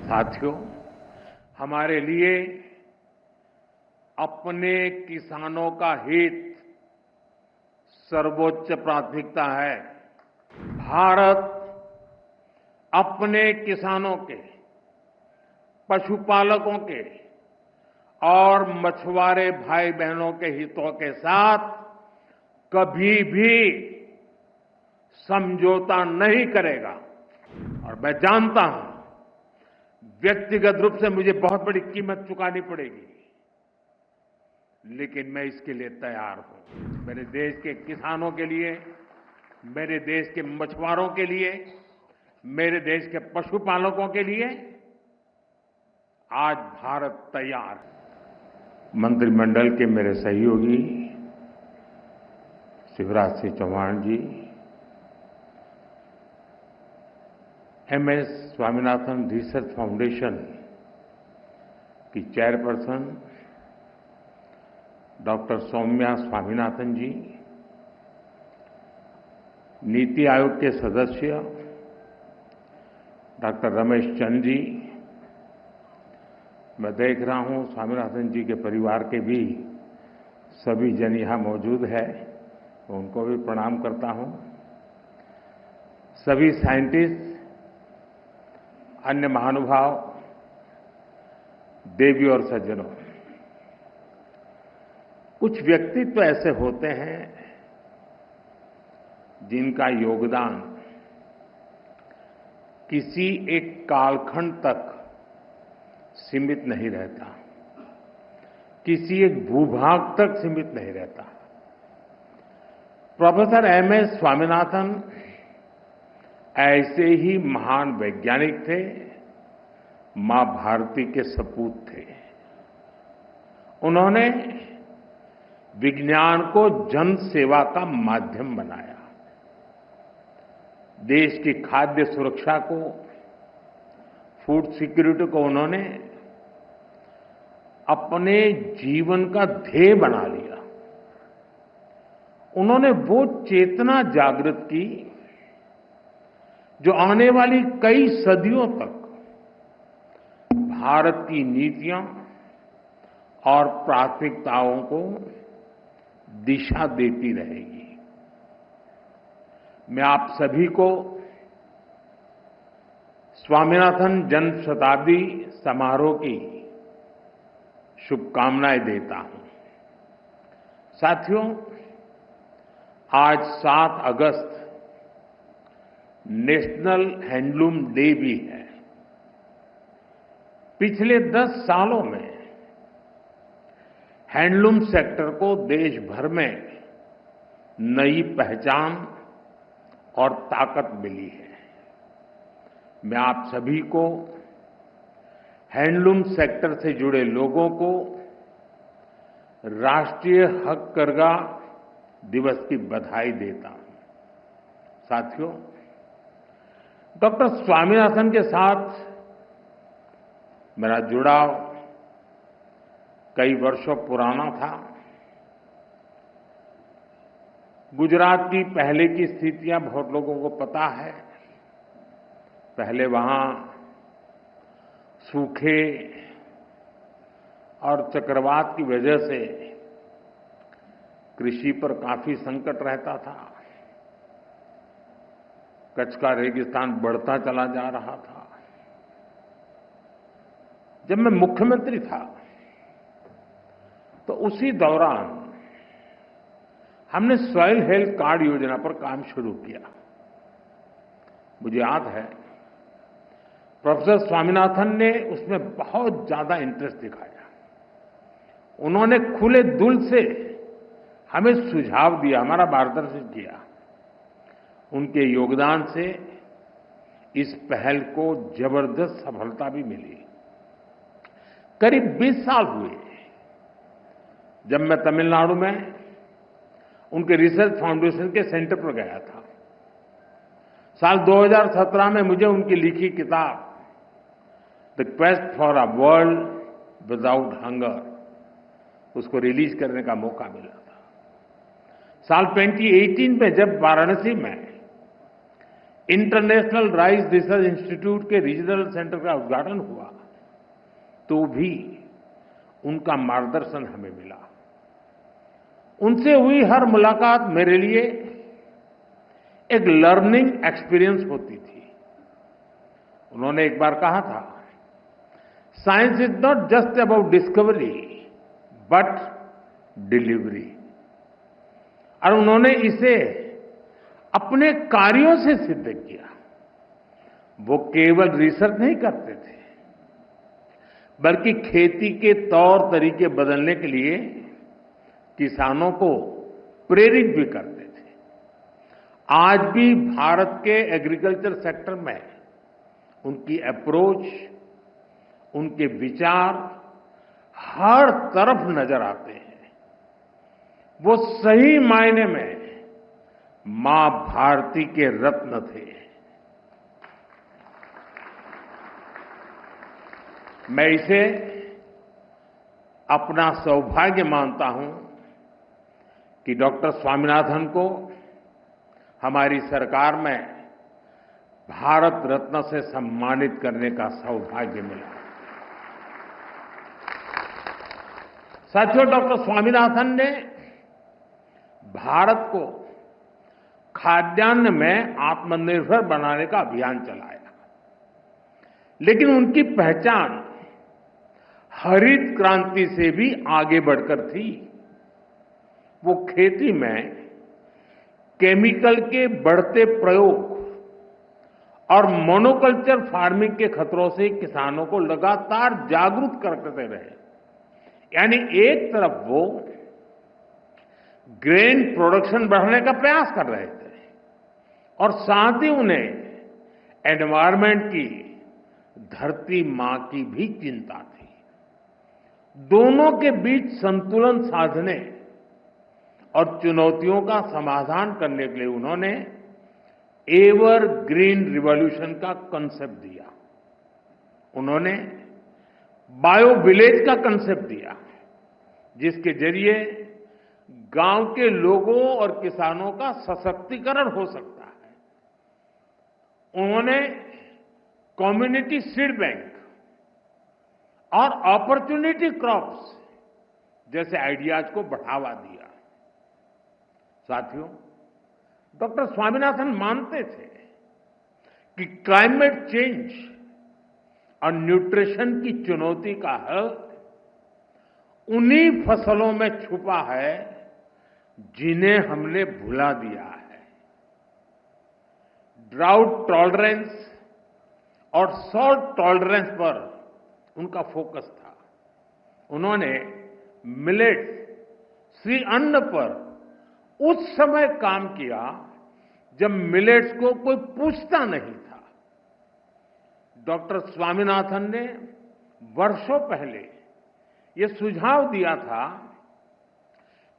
साथियों, हमारे लिए अपने किसानों का हित सर्वोच्च प्राथमिकता है। भारत अपने किसानों के, पशुपालकों के और मछुआरे भाई बहनों के हितों के साथ कभी भी समझौता नहीं करेगा। और मैं जानता हूं, व्यक्तिगत रूप से मुझे बहुत बड़ी कीमत चुकानी पड़ेगी, लेकिन मैं इसके लिए तैयार हूं। मेरे देश के किसानों के लिए, मेरे देश के मछुआरों के लिए, मेरे देश के पशुपालकों के लिए आज भारत तैयार है। मंत्रिमंडल के मेरे सहयोगी शिवराज सिंह चौहान जी, एमएस स्वामीनाथन रिसर्च फाउंडेशन की चेयरपर्सन डॉक्टर सौम्या स्वामीनाथन जी, नीति आयोग के सदस्य डॉक्टर रमेश चंद जी, मैं देख रहा हूं स्वामीनाथन जी के परिवार के भी सभी जन यहां मौजूद है, तो उनको भी प्रणाम करता हूं। सभी साइंटिस्ट, अन्य महानुभाव, देवी और सज्जनों, कुछ व्यक्तित्व ऐसे होते हैं जिनका योगदान किसी एक कालखंड तक सीमित नहीं रहता, किसी एक भूभाग तक सीमित नहीं रहता। प्रोफेसर एमएस स्वामीनाथन ऐसे ही महान वैज्ञानिक थे, मां भारती के सपूत थे। उन्होंने विज्ञान को जन सेवा का माध्यम बनाया। देश की खाद्य सुरक्षा को, फूड सिक्योरिटी को उन्होंने अपने जीवन का ध्येय बना लिया। उन्होंने वो चेतना जागृत की जो आने वाली कई सदियों तक भारत की नीतियां और प्राथमिकताओं को दिशा देती रहेगी। मैं आप सभी को स्वामीनाथन जन्म शताब्दी समारोह की शुभकामनाएं देता हूं। साथियों, आज 7 अगस्त नेशनल हैंडलूम डे भी है। पिछले 10 सालों में हैंडलूम सेक्टर को देश भर में नई पहचान और ताकत मिली है। मैं आप सभी को, हैंडलूम सेक्टर से जुड़े लोगों को राष्ट्रीय हथकरघा दिवस की बधाई देता हूं। साथियों, डॉक्टर स्वामीनाथन के साथ मेरा जुड़ाव कई वर्षों पुराना था। गुजरात की पहले की स्थितियां बहुत लोगों को पता है। पहले वहां सूखे और चक्रवात की वजह से कृषि पर काफी संकट रहता था। कच्छ का रेगिस्तान बढ़ता चला जा रहा था। जब मैं मुख्यमंत्री था तो उसी दौरान हमने सॉइल हेल्थ कार्ड योजना पर काम शुरू किया। मुझे याद है, प्रोफेसर स्वामीनाथन ने उसमें बहुत ज्यादा इंटरेस्ट दिखाया। उन्होंने खुले दिल से हमें सुझाव दिया, हमारा मार्गदर्शन किया। उनके योगदान से इस पहल को जबरदस्त सफलता भी मिली। करीब 20 साल हुए जब मैं तमिलनाडु में उनके रिसर्च फाउंडेशन के सेंटर पर गया था। साल 2017 में मुझे उनकी लिखी किताब the quest for a world without hunger, उसको रिलीज करने का मौका मिला था। साल 2018 में जब वाराणसी में इंटरनेशनल राइस रिसर्च इंस्टीट्यूट के रीजनल सेंटर का उद्घाटन हुआ तो भी उनका मार्गदर्शन हमें मिला। उनसे हुई हर मुलाकात मेरे लिए एक लर्निंग एक्सपीरियंस होती थी। उन्होंने एक बार कहा था, science is not just about discovery but delivery. और उन्होंने इसे अपने कार्यों से सिद्ध किया। वो केवल रिसर्च नहीं करते थे, बल्कि खेती के तौर तरीके बदलने के लिए किसानों को प्रेरित भी करते थे। आज भी भारत के एग्रीकल्चर सेक्टर में उनकी अप्रोच, उनके विचार हर तरफ नजर आते हैं। वो सही मायने में मां भारती के रत्न थे। मैं इसे अपना सौभाग्य मानता हूं कि डॉक्टर स्वामीनाथन को हमारी सरकार में भारत रत्न से सम्मानित करने का सौभाग्य मिला। साथियों, डॉक्टर स्वामीनाथन ने भारत को खाद्यान्न में आत्मनिर्भर बनाने का अभियान चलाया, लेकिन उनकी पहचान हरित क्रांति से भी आगे बढ़कर थी। वो खेती में केमिकल के बढ़ते प्रयोग और मोनोकल्चर फार्मिंग के खतरों से किसानों को लगातार जागरूक करते रहे। यानी एक तरफ वो ग्रेन प्रोडक्शन बढ़ाने का प्रयास कर रहे थे और साथ ही उन्हें एनवायरमेंट की, धरती मां की भी चिंता थी। दोनों के बीच संतुलन साधने और चुनौतियों का समाधान करने के लिए उन्होंने एवर ग्रीन रिवॉल्यूशन का कंसेप्ट दिया। उन्होंने बायो विलेज का कंसेप्ट दिया, जिसके जरिए गांव के लोगों और किसानों का सशक्तिकरण हो सकता है। उन्होंने कम्युनिटी सीड बैंक और अपॉर्चुनिटी क्रॉप्स जैसे आइडियाज को बढ़ावा दिया। साथियों, डॉक्टर स्वामीनाथन मानते थे कि क्लाइमेट चेंज और न्यूट्रिशन की चुनौती का हल उन्हीं फसलों में छुपा है जिन्हें हमने भुला दिया है। ड्राउट टॉलरेंस और सॉल्ट टॉलरेंस पर उनका फोकस था। उन्होंने मिलेट्स, श्री अन्न पर उस समय काम किया जब मिलेट्स को कोई पूछता नहीं था। डॉक्टर स्वामीनाथन ने वर्षों पहले ये सुझाव दिया था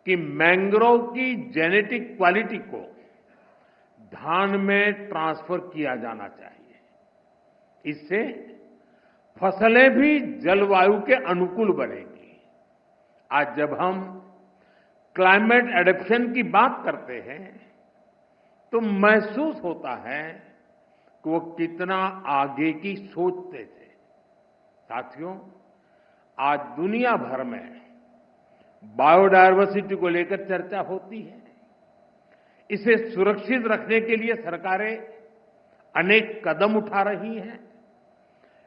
कि मैंग्रोव की जेनेटिक क्वालिटी को धान में ट्रांसफर किया जाना चाहिए। इससे फसलें भी जलवायु के अनुकूल बनेगी। आज जब हम क्लाइमेट एडेप्शन की बात करते हैं तो महसूस होता है कि वो कितना आगे की सोचते थे। साथियों, आज दुनिया भर में बायोडायवर्सिटी को लेकर चर्चा होती है। इसे सुरक्षित रखने के लिए सरकारें अनेक कदम उठा रही हैं,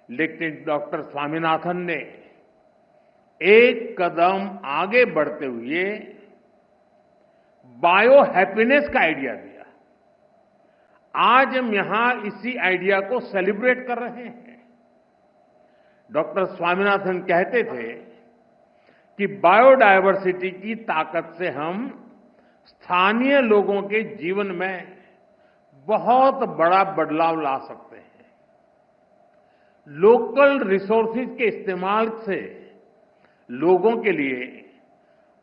लेकिन डॉक्टर स्वामीनाथन ने एक कदम आगे बढ़ते हुए बायो हैप्पीनेस का आइडिया दिया। आज हम यहां इसी आइडिया को सेलिब्रेट कर रहे हैं। डॉक्टर स्वामीनाथन कहते थे कि बायोडायवर्सिटी की ताकत से हम स्थानीय लोगों के जीवन में बहुत बड़ा बदलाव ला सकते हैं। लोकल रिसोर्सेज के इस्तेमाल से लोगों के लिए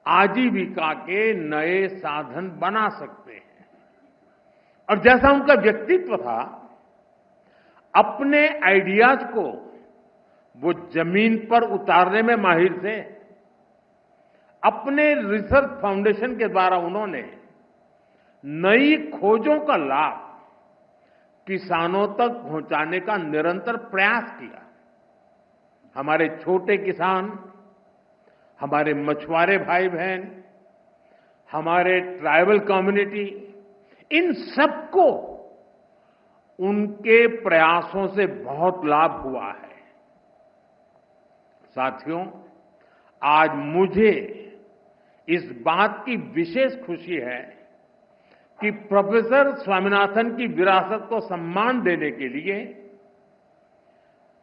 आजीविका के नए साधन बना सकते हैं। और जैसा उनका व्यक्तित्व था, अपने आइडियाज को वो जमीन पर उतारने में माहिर थे। अपने रिसर्च फाउंडेशन के द्वारा उन्होंने नई खोजों का लाभ किसानों तक पहुंचाने का निरंतर प्रयास किया। हमारे छोटे किसान, हमारे मछुआरे भाई बहन, हमारे ट्राइबल कम्युनिटी, इन सबको उनके प्रयासों से बहुत लाभ हुआ है। साथियों, आज मुझे इस बात की विशेष खुशी है कि प्रोफेसर स्वामीनाथन की विरासत को सम्मान देने के लिए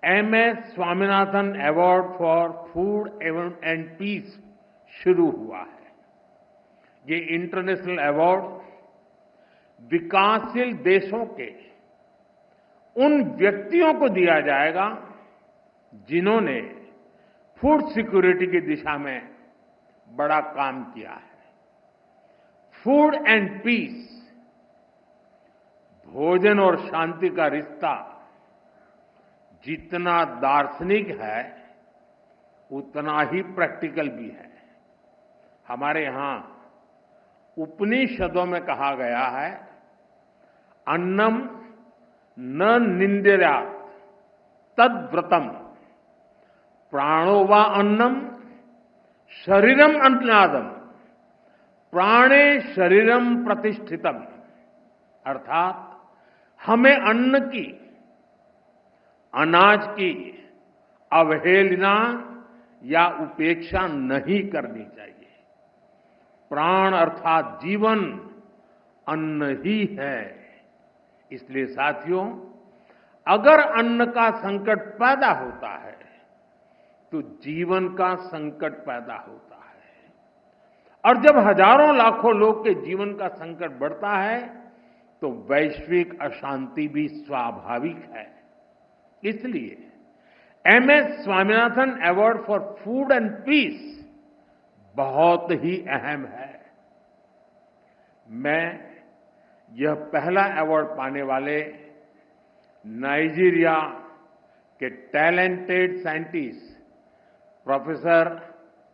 MS Swaminathan award for food and peace शुरू हुआ है। ये इंटरनेशनल अवार्ड विकासशील देशों के उन व्यक्तियों को दिया जाएगा जिन्होंने फूड सिक्योरिटी की दिशा में बड़ा काम किया है। फूड एंड पीस, भोजन और शांति का रिश्ता जितना दार्शनिक है उतना ही प्रैक्टिकल भी है। हमारे यहां उपनिषदों में कहा गया है, अन्नम न निंद्यात् तद व्रतम, प्राणो वा अन्नम शरीरम अन्नादम, प्राणे शरीरम प्रतिष्ठितम। अर्थात हमें अन्न की, अनाज की अवहेलना या उपेक्षा नहीं करनी चाहिए। प्राण अर्थात जीवन अन्न ही है। इसलिए साथियों, अगर अन्न का संकट पैदा होता है तो जीवन का संकट पैदा होता है, और जब हजारों लाखों लोग के जीवन का संकट बढ़ता है तो वैश्विक अशांति भी स्वाभाविक है। इसलिए MS Swaminathan award for food and peace बहुत ही अहम है। मैं यह पहला अवार्ड पाने वाले नाइजीरिया के टैलेंटेड साइंटिस्ट प्रोफेसर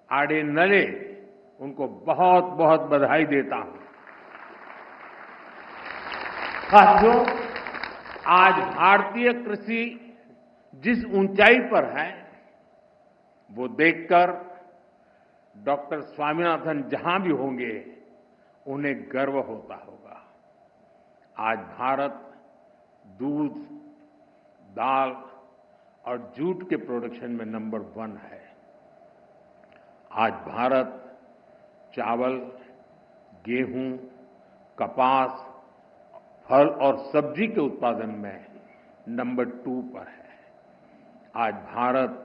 आडेनले, उनको बहुत बहुत बधाई देता हूं। साथियों, आज भारतीय कृषि जिस ऊंचाई पर है वो देखकर डॉक्टर स्वामीनाथन जहां भी होंगे उन्हें गर्व होता होगा। आज भारत दूध, दाल और जूट के प्रोडक्शन में नंबर 1 है। आज भारत चावल, गेहूं, कपास, फल और सब्जी के उत्पादन में नंबर 2 पर है। आज भारत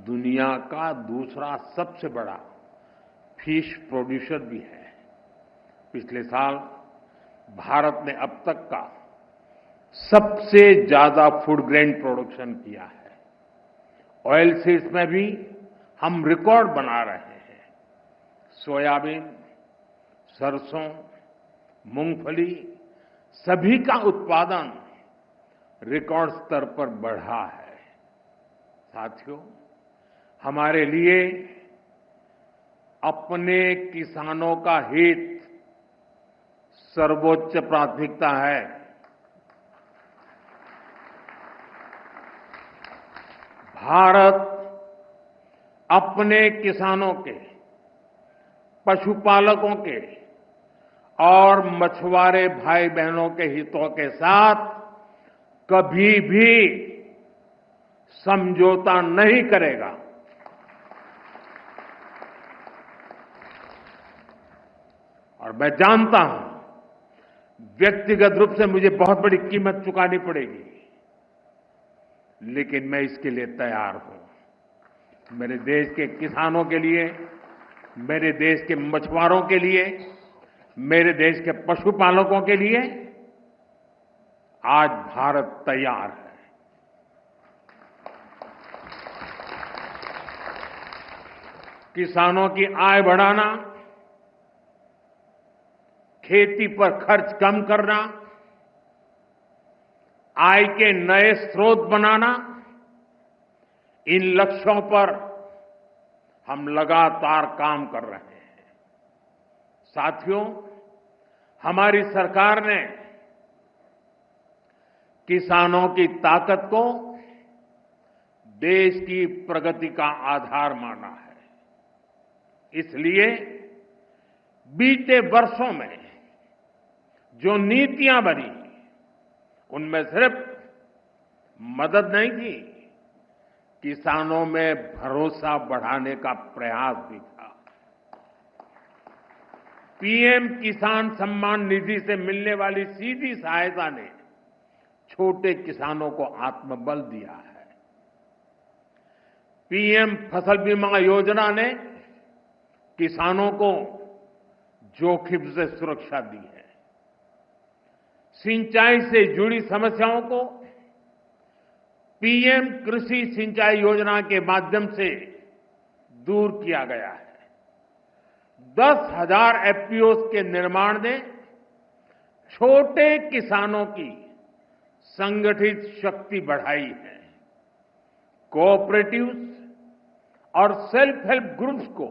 दुनिया का दूसरा सबसे बड़ा फिश प्रोड्यूसर भी है। पिछले साल भारत ने अब तक का सबसे ज्यादा फूड ग्रेन प्रोडक्शन किया है। ऑयल सीड्स में भी हम रिकॉर्ड बना रहे हैं। सोयाबीन, सरसों, मूंगफली, सभी का उत्पादन रिकॉर्ड स्तर पर बढ़ा है। साथियों, हमारे लिए अपने किसानों का हित सर्वोच्च प्राथमिकता है। भारत अपने किसानों के, पशुपालकों के और मछुआरे भाई बहनों के हितों के साथ कभी भी समझौता नहीं करेगा। और मैं जानता हूं व्यक्तिगत रूप से मुझे बहुत बड़ी कीमत चुकानी पड़ेगी, लेकिन मैं इसके लिए तैयार हूं। मेरे देश के किसानों के लिए, मेरे देश के मछुआरों के लिए, मेरे देश के पशुपालकों के लिए आज भारत तैयार है। किसानों की आय बढ़ाना, खेती पर खर्च कम करना, आय के नए स्रोत बनाना, इन लक्ष्यों पर हम लगातार काम कर रहे हैं। साथियों, हमारी सरकार ने किसानों की ताकत को देश की प्रगति का आधार माना है। इसलिए बीते वर्षों में जो नीतियां बनी, उनमें सिर्फ मदद नहीं थी, किसानों में भरोसा बढ़ाने का प्रयास भी था। पीएम किसान सम्मान निधि से मिलने वाली सीधी सहायता ने छोटे किसानों को आत्मबल दिया है। पीएम फसल बीमा योजना ने किसानों को जोखिम से सुरक्षा दी है। सिंचाई से जुड़ी समस्याओं को पीएम कृषि सिंचाई योजना के माध्यम से दूर किया गया है। 10,000 एफपीओ के निर्माण ने छोटे किसानों की संगठित शक्ति बढ़ाई है। कोऑपरेटिव्स और सेल्फ हेल्प ग्रुप्स को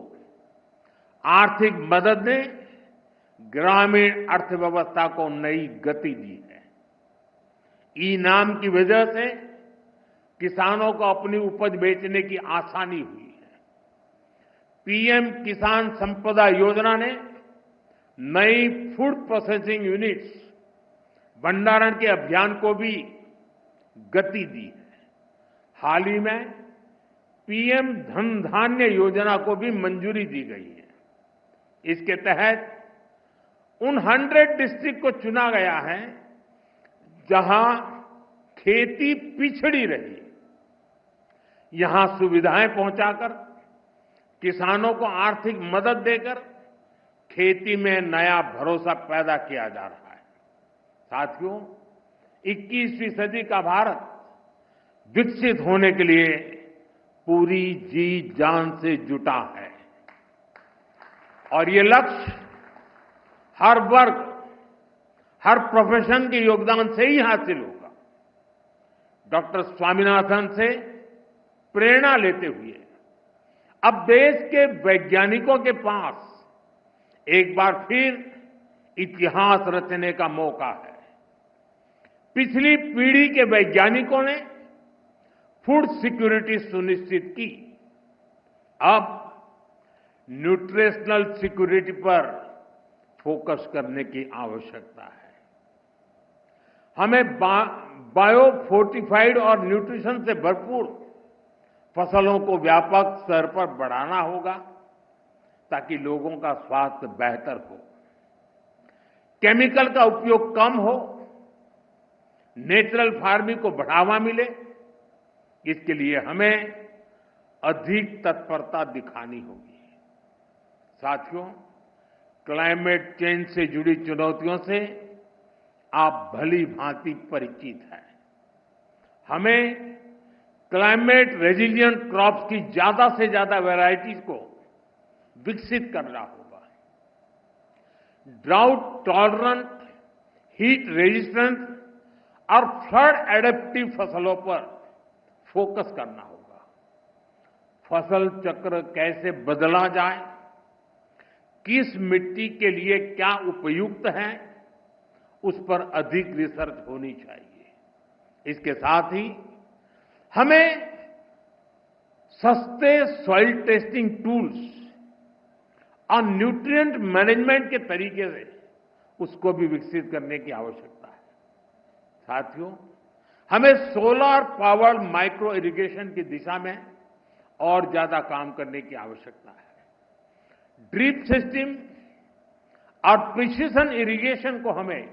आर्थिक मदद ने ग्रामीण अर्थव्यवस्था को नई गति दी है। ई-नाम की वजह से किसानों को अपनी उपज बेचने की आसानी हुई है। पीएम किसान संपदा योजना ने नई फूड प्रोसेसिंग यूनिट्स, भंडारण के अभियान को भी गति दी है। हाल ही में पीएम धन धान्य योजना को भी मंजूरी दी गई है। इसके तहत उन 100 डिस्ट्रिक्ट को चुना गया है जहां खेती पिछड़ी रही। यहां सुविधाएं पहुंचाकर, किसानों को आर्थिक मदद देकर खेती में नया भरोसा पैदा किया जा रहा है। साथियों, 21वीं सदी का भारत विकसित होने के लिए पूरी जी जान से जुटा है और ये लक्ष्य हर वर्ग, हर प्रोफेशन के योगदान से ही हासिल होगा। डॉक्टर स्वामीनाथन से प्रेरणा लेते हुए अब देश के वैज्ञानिकों के पास एक बार फिर इतिहास रचने का मौका है। पिछली पीढ़ी के वैज्ञानिकों ने फूड सिक्योरिटी सुनिश्चित की। अब न्यूट्रिशनल सिक्योरिटी पर फोकस करने की आवश्यकता है। हमें बायो फोर्टिफाइड और न्यूट्रिशन से भरपूर फसलों को व्यापक स्तर पर बढ़ाना होगा ताकि लोगों का स्वास्थ्य बेहतर हो, केमिकल का उपयोग कम हो, नेचुरल फार्मिंग को बढ़ावा मिले। इसके लिए हमें अधिक तत्परता दिखानी होगी। साथियों, क्लाइमेट चेंज से जुड़ी चुनौतियों से आप भली भांति परिचित हैं। हमें क्लाइमेट रेजिलिएंट क्रॉप्स की ज्यादा से ज्यादा वैरायटीज को विकसित करना होगा। ड्राउट टॉलरेंट, हीट रेजिस्टेंट और फ्लड एडेप्टिव फसलों पर फोकस करना होगा। फसल चक्र कैसे बदला जाए, किस मिट्टी के लिए क्या उपयुक्त है, उस पर अधिक रिसर्च होनी चाहिए। इसके साथ ही हमें सस्ते सॉइल टेस्टिंग टूल्स और न्यूट्रिएंट मैनेजमेंट के तरीके से उसको भी विकसित करने की आवश्यकता है। साथियों, हमें सोलर पावर्ड माइक्रो इरिगेशन की दिशा में और ज्यादा काम करने की आवश्यकता है। ड्रिप सिस्टम और प्रिसिशन इरिगेशन को हमें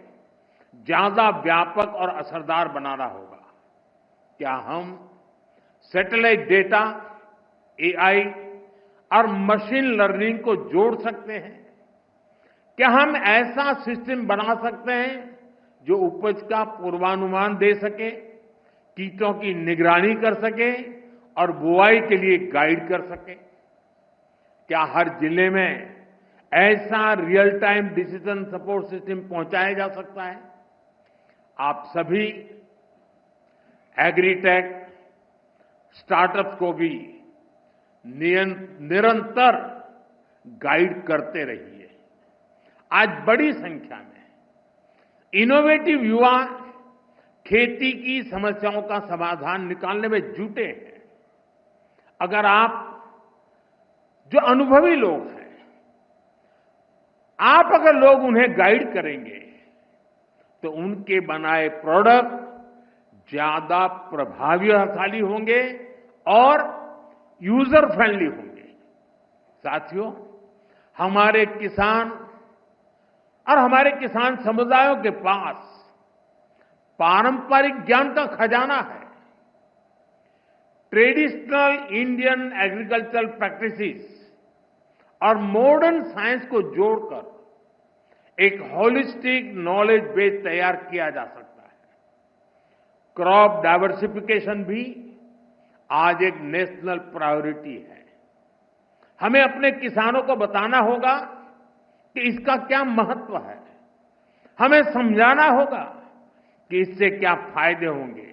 ज्यादा व्यापक और असरदार बनाना होगा। क्या हम सैटेलाइट डेटा, एआई और मशीन लर्निंग को जोड़ सकते हैं? क्या हम ऐसा सिस्टम बना सकते हैं जो उपज का पूर्वानुमान दे सके, कीटों की निगरानी कर सके और बुआई के लिए गाइड कर सके? क्या हर जिले में ऐसा real time decision support system पहुंचाया जा सकता है? आप सभी एग्रीटेक स्टार्टअप्स को भी निरंतर गाइड करते रहिए। आज बड़ी संख्या में इनोवेटिव युवा खेती की समस्याओं का समाधान निकालने में जुटे हैं। अगर आप जो अनुभवी लोग हैं, आप अगर लोग उन्हें गाइड करेंगे तो उनके बनाए प्रोडक्ट ज्यादा प्रभावशाली होंगे और यूजर फ्रेंडली होंगे। साथियों, हमारे किसान और हमारे किसान समुदायों के पास पारंपरिक ज्ञान का खजाना है। ट्रेडिशनल इंडियन एग्रीकल्चरल प्रैक्टिसेस और मॉडर्न साइंस को जोड़कर एक होलिस्टिक नॉलेज बेस तैयार किया जा सकता है। क्रॉप डाइवर्सिफिकेशन भी आज एक नेशनल प्रायोरिटी है। हमें अपने किसानों को बताना होगा कि इसका क्या महत्व है। हमें समझाना होगा कि इससे क्या फायदे होंगे।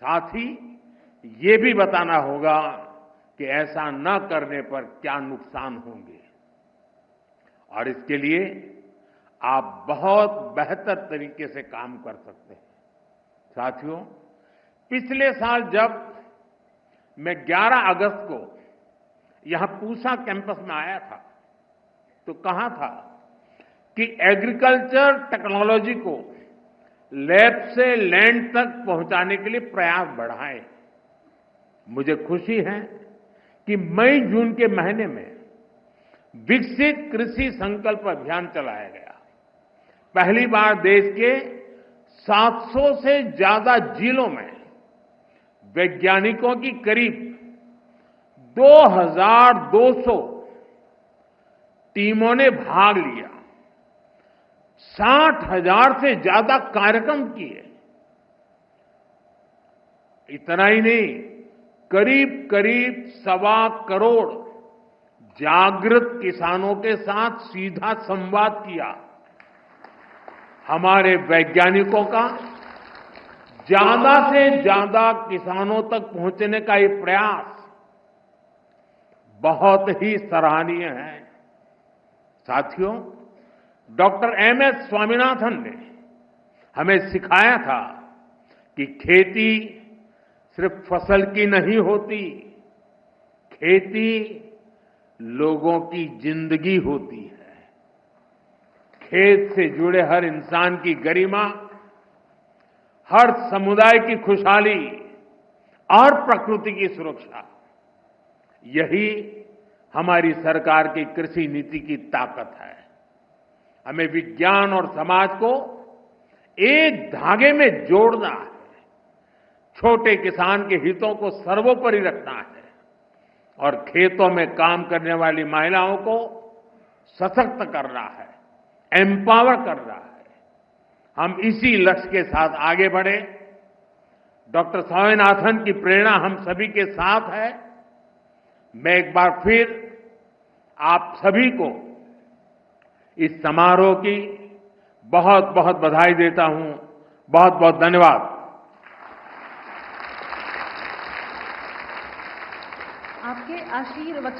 साथ ही ये भी बताना होगा कि ऐसा न करने पर क्या नुकसान होंगे। और इसके लिए आप बहुत बेहतर तरीके से काम कर सकते हैं। साथियों, पिछले साल जब मैं 11 अगस्त को यहां पूसा कैंपस में आया था तो कहा था कि एग्रीकल्चर टेक्नोलॉजी को लैब से लैंड तक पहुंचाने के लिए प्रयास बढ़ाएं। मुझे खुशी है कि मई जून के महीने में विकसित कृषि संकल्प अभियान चलाया गया। पहली बार देश के 700 से ज्यादा जिलों में वैज्ञानिकों की करीब 2200 टीमों ने भाग लिया। 60,000 से ज्यादा कार्यक्रम किए। इतना ही नहीं, करीब करीब 1.25 करोड़ जागृत किसानों के साथ सीधा संवाद किया। हमारे वैज्ञानिकों का ज्यादा से ज्यादा किसानों तक पहुंचने का ये प्रयास बहुत ही सराहनीय है। साथियों, डॉक्टर एमएस स्वामीनाथन ने हमें सिखाया था कि खेती सिर्फ फसल की नहीं होती, खेती लोगों की जिंदगी होती है। खेत से जुड़े हर इंसान की गरिमा, हर समुदाय की खुशहाली और प्रकृति की सुरक्षा, यही हमारी सरकार की कृषि नीति की ताकत है। हमें विज्ञान और समाज को एक धागे में जोड़ना है। छोटे किसान के हितों को सर्वोपरि रखना है और खेतों में काम करने वाली महिलाओं को सशक्त करना है, एम्पावर करना है। हम इसी लक्ष्य के साथ आगे बढ़े। डॉक्टर स्वामीनाथन की प्रेरणा हम सभी के साथ है। मैं एक बार फिर आप सभी को इस समारोह की बहुत बहुत बधाई देता हूं। बहुत बहुत धन्यवाद। आपके आशीर्वचन